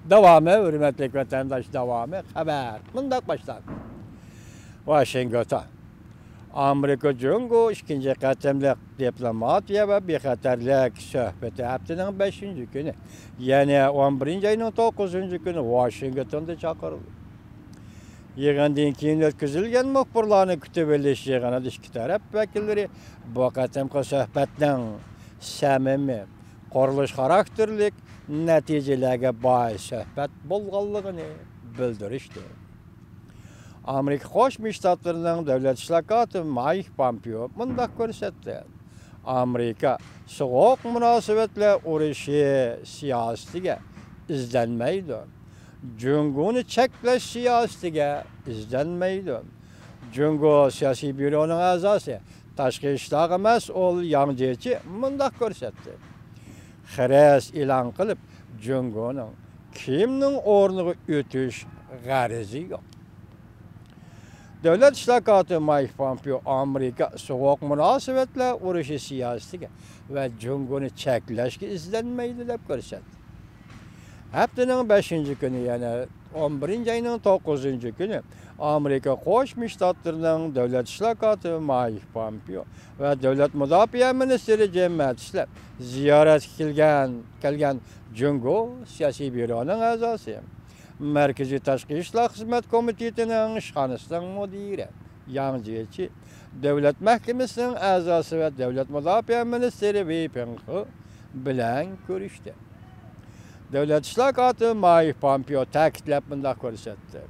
Devamı, hürmetli vatandaş devamı, haber. Bundan başlar. Washington. Amerika Cumhuriyeti ikinci katemlik diplomatiya ve bexatarlik söhbeti haftanın 5. günü. Yani 11. ayının 9. günü Washington'da çağırıldı. Yığından keyin ötküzülgen muhbirlarni kutib olish yig'inida ikki taraf vakillari bu qatimqi suhbatning samimiy, qurilish xarakterlik natijalarga boy suhbat bo'lganligini bildirishdi. Amerika Qo'shma Shtatlarining davlat ishlar kotibi Mike Pompeo bunday ko'rsatdi. Amerika sovuq munosabatlar urushi siyosatiga izlanmaydi. Cumhuriyeti cheklash siyosatiga izlanmaydi. Cumhuriyet siyosiy byuroning a'zosi tashqi ishlarga mas'ul Yang Jiechi bunday ko'rsatdi. Xiras e'lon qilib, Cumhuriyetning kimning o'rniga o'tish g'arizi yo'q. Davlat ishlar kotibi Mike Pompeo Amerika sovuq munosabatlar urushi siyosatiga va Cumhuriyetni cheklashga izlanmaydi deb ko'rsatdi. Haftanın 5. günü yani 11. ayının 9. günü Amerika Qo'shma Shtatlarining davlat ishlar kotibi Mike Pompeo ve Davlat Mudofaa ministri Jim Mattislar ziyoratga kelgan Cumhuriyet siyosiy byuroning a'zosi, Markaziy tashqi ishlar xizmat komitetining ishxonasining mudiri Yang Jiechi, Davlat mahkamasining a'zosi ve Davlat Mudofaa ministri Wei Penghe bilan ko'rishdi. Davlat ishlar kotibi Mike Pompeo ta'kidlab bunday ko'rsatdi.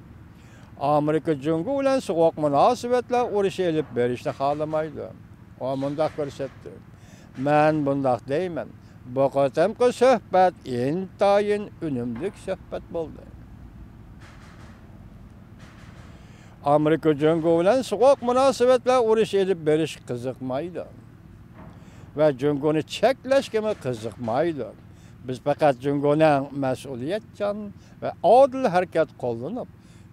Amerika Cumhuriyeti bilan sovuq munosabatlar urushi olib berishni xohlamaydi. O bunday ko'rsatdi. Men bunday deyman. Bu qatimqi suhbat intayin unumli suhbat bo'ldi. Amerika Cumhuriyeti bilan sovuq munosabatlar urushi olib berish qiziqmaydi. Va Cumhuriyetni cheklashga qiziqmaydi. Biz faqat Cumhuriyetning mas'uliyatchan ve adil harakat qo'llanib,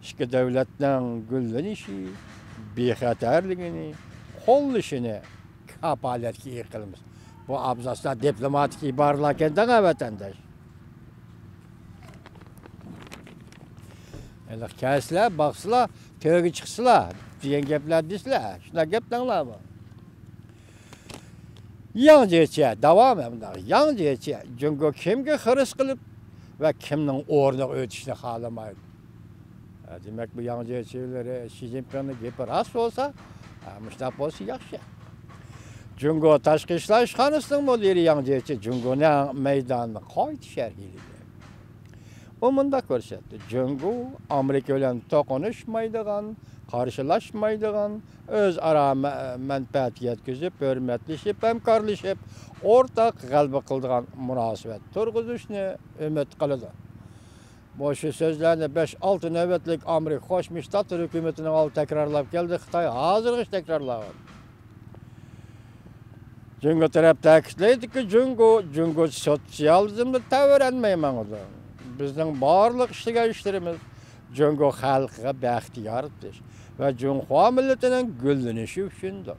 ikki davlatning gullanishi, bexatarligini, qo'llashini kapolatga qilamiz. Bu abzaslar diplomatik iboralar ekan vatandosh. Endi kaslar, baqsizlar, to'yga chiqsizlar, degan gaplar deysizlar. Shunday gap tanglab. Yang Jiechi davom etdi. Yang Jiechi Cumhuriyet kimga xiris qilib va kimning o'rniga o'tishni xohlamaydi. Demak bu Yang Jiechilar Xi Jinpingning gapi rost bo'lsa, mushtaq bo'lsa yaxshi. Cumhuriyet tashqi ishlar ishxonasining mudiri Yang Jiechi Cumhuriyetning maydonini qaytishar edi. U bunday ko'rsatdi. Cumhuriyet Amerika bilan to'qnashmaydigan, qarshilashmaydigan, o'zaro manfaatga yetkazib, hurmatlashib, hamkorlashib, o'rtaq g'alaba qiladigan munosabat turg'izishni umid qiladi. Bu shu so'zlarni 5-6 navbatlik Amerika Qo'shma Shtatlari hukumatining oldi takrorlab keldi. Xitoy hozirgi takrorlayapti. Cumhuriyet taraf ta'kidlaydiki, Cumhuriyet sotsializmni ta'virlanmaydi. Bizning barliq ishtirimiz Cumhuriyet xalqiga baxtiyordir ve Cumhuriyet milletining gullanishi uchundir.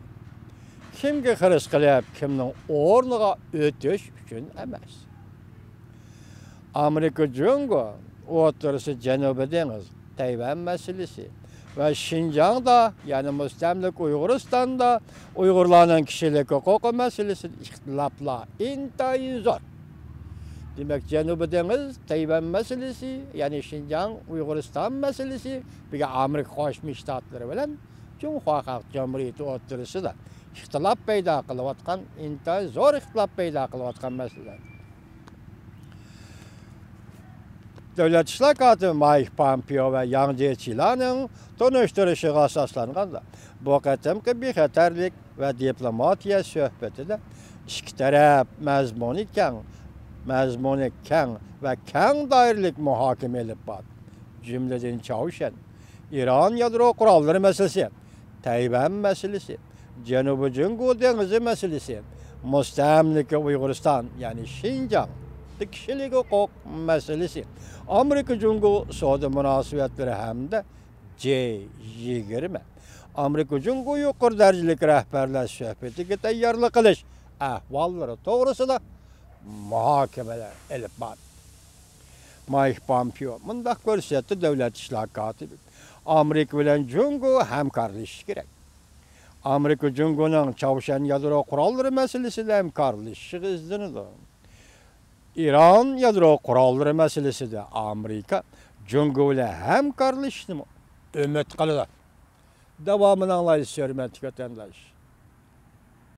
Kimga xiris qilib, kimning o'rniga o'tish uchun emas. Amerika Cumhuriyeti o'rtasi Janubiy dengiz, Tayvan masalasi ve Xinjiangda, yani mustamlik Uyg'uristonda Uyg'urlarning kishilik huquqi masalasi ixtiloflar intayin zo'r. Demek Janubiy dengiz, Tayvan meselesi, yani Xinjiang, Uyg'uriston meselesi, bir Amerika Qo'shma Shtatlari bilan Cumhuriyet Xalq Cumhuriyeti o'rtasida ixtilof paydo qilayotgan, intayin zo'r ixtilof paydo qilayotgan masala. Davlat ishlar kotibi Mike Pompeo ve Yang Jiechilarning tanishtirishiga asoslanganda bu qatimqi bexatarlik ve diplomatiya suhbatida ikki taraf mazmuni keng ve keng doiralik muhokama olib bordi. Jumladan Chaushyan, İran yadro qurolları meselesi, Tayvan meselesi, Janubiy Jungo dengizi meselesi, mustamlika Uyg'uriston yani Xinjiang, kishilik huquq meselesi, Amerika Jungo savdo munosabatlari hamda G20 Amerika Jungo yuqori darajalik rahbarlar suhbatiga tayyorlik qilish ahvollari to'g'risida muhokamalar olib bordi. Mike Pompeo mundaq ko'rsatdi davlat ishlar kotibi. Amerika bilan Jungo hamkorlashish kerak. Amerika Jungoning Chavshan yadro qurollari masalasida hamkorlashishi izlanadi. İran yadro qurollari masalasida Amerika Jungo bilan hamkorlashishni umid qiladi. Davomini anglaysiz, hurmatli vatandosh.